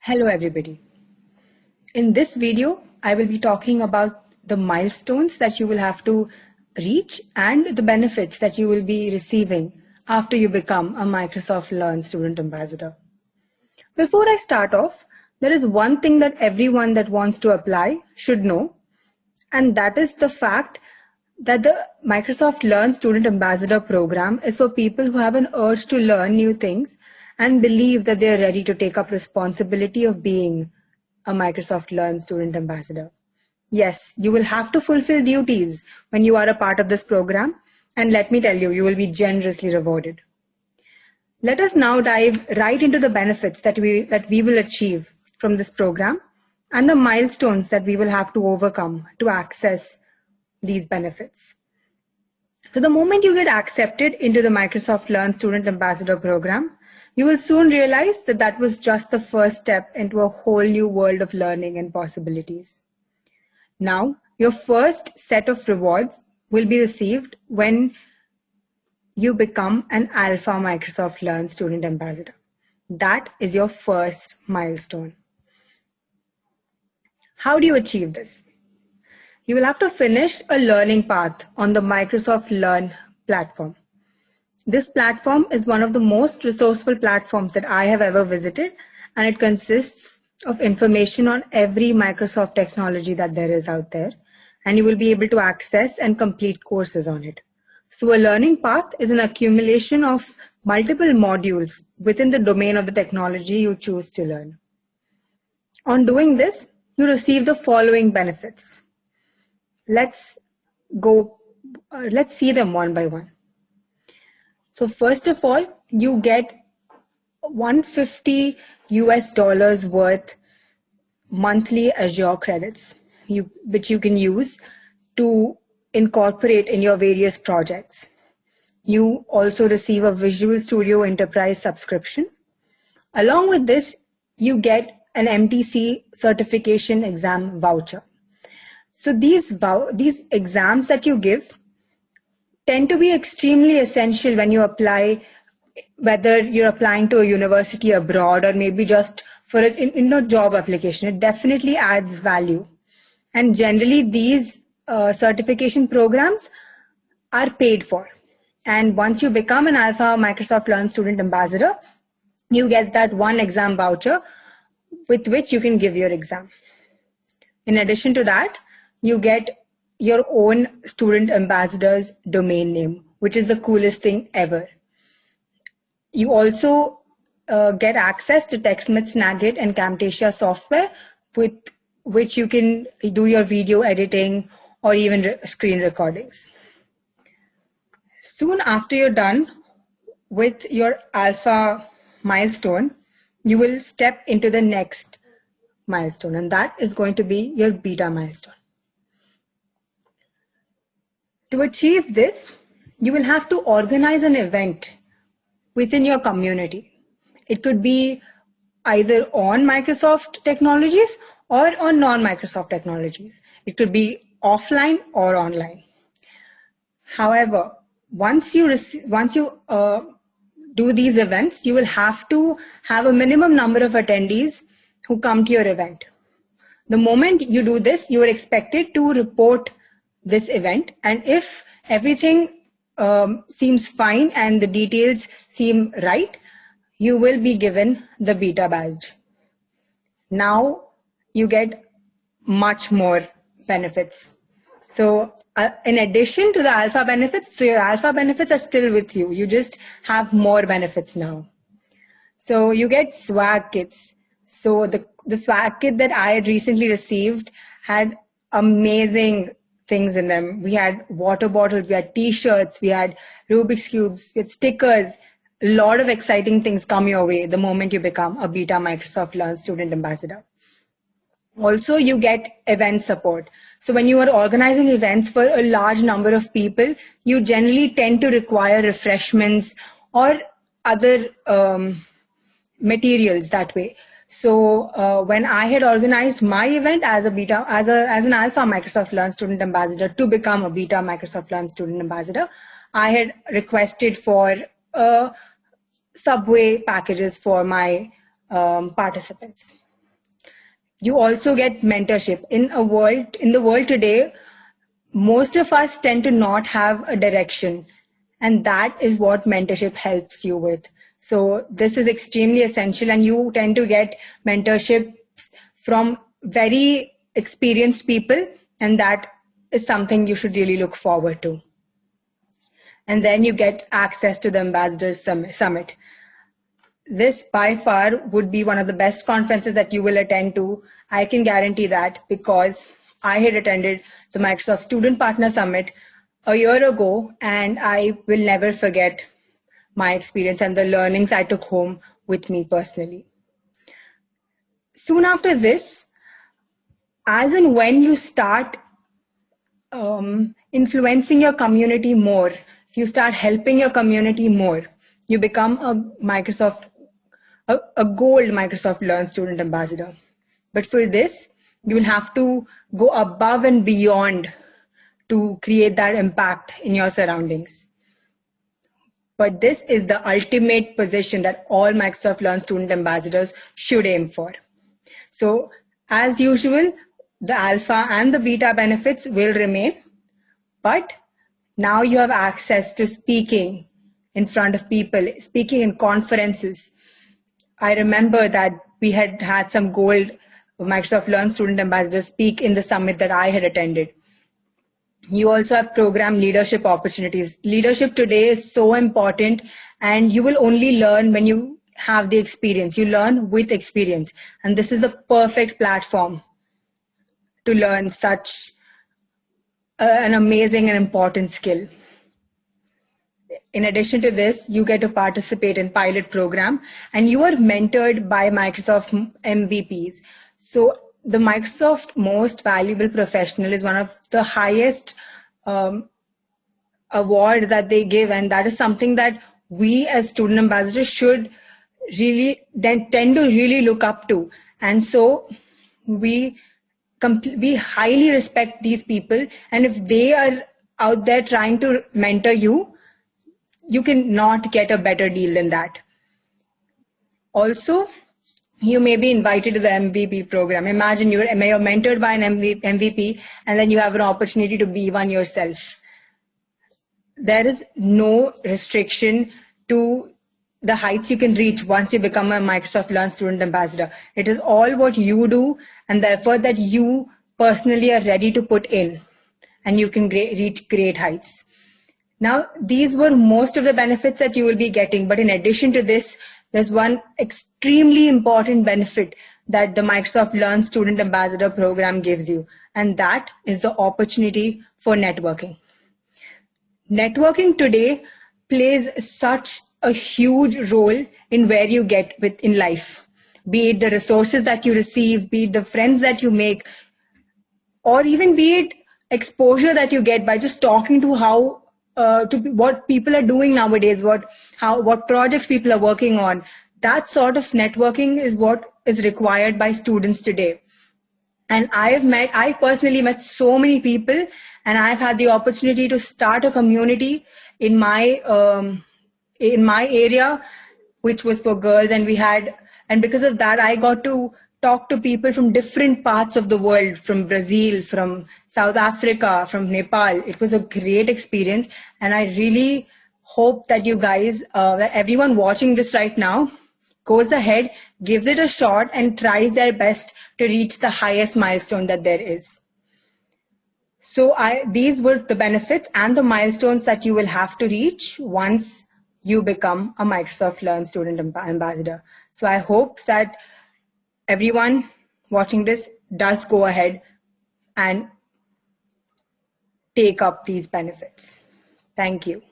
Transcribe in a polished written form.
Hello everybody. In this video, I will be talking about the milestones that you will have to reach and the benefits that you will be receiving after you become a Microsoft Learn Student Ambassador. Before I start off, there is one thing that everyone that wants to apply should know, and that is the fact that the Microsoft Learn Student Ambassador program is for people who have an urge to learn new things and believe that they are ready to take up responsibility of being a Microsoft Learn Student Ambassador. Yes, you will have to fulfill duties when you are a part of this program, and let me tell you, you will be generously rewarded. Let us now dive right into the benefits that we will achieve from this program and the milestones that we will have to overcome to access these benefits. So the moment you get accepted into the Microsoft Learn Student Ambassador program, you will soon realize that that was just the first step into a whole new world of learning and possibilities. Now, your first set of rewards will be received when you become an Alpha Microsoft Learn Student Ambassador. That is your first milestone. How do you achieve this? You will have to finish a learning path on the Microsoft Learn platform. This platform is one of the most resourceful platforms that I have ever visited, and it consists of information on every Microsoft technology that there is out there, and you will be able to access and complete courses on it. So a learning path is an accumulation of multiple modules within the domain of the technology you choose to learn. On doing this, you receive the following benefits. Let's see them one by one. So first of all, you get $150 worth monthly Azure credits, which you can use to incorporate in your various projects. You also receive a Visual Studio Enterprise subscription. Along with this, you get an MTC certification exam voucher. So these exams that you give tend to be extremely essential when you apply, whether you're applying to a university abroad or maybe just for a job application. It definitely adds value. And generally, these certification programs are paid for. And once you become an Alpha Microsoft Learn Student Ambassador, you get that one exam voucher with which you can give your exam. In addition to that, you get your own student ambassador's domain name, which is the coolest thing ever. You also get access to TechSmith, Snagit, and Camtasia software with which you can do your video editing or even screen recordings. Soon after you're done with your Alpha milestone, you will step into the next milestone, and that is going to be your Beta milestone. To achieve this, you will have to organize an event within your community. It could be either on Microsoft technologies or on non-Microsoft technologies. It could be offline or online. However, once you do these events, you will have to have a minimum number of attendees who come to your event. The moment you do this, you are expected to report this event, and if everything seems fine and the details seem right, you will be given the Beta badge. Now you get much more benefits. So in addition to the Alpha benefits, so your Alpha benefits are still with you. You just have more benefits now. So you get swag kits. So the swag kit that I had recently received had amazing things in them. We had water bottles, we had t-shirts, we had Rubik's Cubes, we had stickers. A lot of exciting things come your way the moment you become a Beta Microsoft Learn Student Ambassador. Also, you get event support. So when you are organizing events for a large number of people, you generally tend to require refreshments or other materials that way. So when I had organized my event as an Alpha Microsoft Learn Student Ambassador to become a Beta Microsoft Learn Student Ambassador, I had requested for Subway packages for my participants. You also get mentorship. In the world today, most of us tend to not have a direction, and that is what mentorship helps you with. So this is extremely essential, and you tend to get mentorship from very experienced people, and that is something you should really look forward to. And then you get access to the Ambassadors Summit. This by far would be one of the best conferences that you will attend to. I can guarantee that, because I had attended the Microsoft Student Partner Summit a year ago, and I will never forget my experience and the learnings I took home with me personally. Soon after this, as and when you start influencing your community more, you start helping your community more, you become a gold Microsoft Learn Student Ambassador. But for this, you will have to go above and beyond to create that impact in your surroundings. But this is the ultimate position that all Microsoft Learn Student Ambassadors should aim for. So as usual, the alpha and the beta benefits will remain, but now you have access to speaking in front of people, speaking in conferences. I remember that we had some gold Microsoft Learn Student Ambassadors speak in the summit that I had attended. You also have program leadership opportunities. Leadership today is so important, and you will only learn when you have the experience. You learn with experience, and this is the perfect platform to learn such an amazing and important skill. In addition to this, you get to participate in pilot program, and you are mentored by Microsoft MVPs. So the Microsoft Most Valuable Professional is one of the highest award that they give, and that is something that we as student ambassadors should really tend to really look up to. And so we highly respect these people, and if they are out there trying to mentor you, you cannot get a better deal than that. Also, you may be invited to the MVP program. Imagine you're mentored by an MVP, and then you have an opportunity to be one yourself. There is no restriction to the heights you can reach once you become a Microsoft Learn Student Ambassador. It is all what you do and the effort that you personally are ready to put in, and you can reach great heights. Now, these were most of the benefits that you will be getting, but in addition to this, there's one extremely important benefit that the Microsoft Learn Student Ambassador program gives you, and that is the opportunity for networking. Networking today plays such a huge role in where you get in life, be it the resources that you receive, be it the friends that you make, or even be it exposure that you get by just talking to what people are doing nowadays, what projects people are working on. That sort of networking is what is required by students today. And I've personally met so many people, and I've had the opportunity to start a community in my area, which was for girls, and because of that, I got to talk to people from different parts of the world, from Brazil, from South Africa, from Nepal. It was a great experience, and I really hope that you guys, that everyone watching this right now, goes ahead, gives it a shot, and tries their best to reach the highest milestone that there is. So these were the benefits and the milestones that you will have to reach once you become a Microsoft Learn Student Ambassador. So I hope that everyone watching this does go ahead and take up these benefits. Thank you.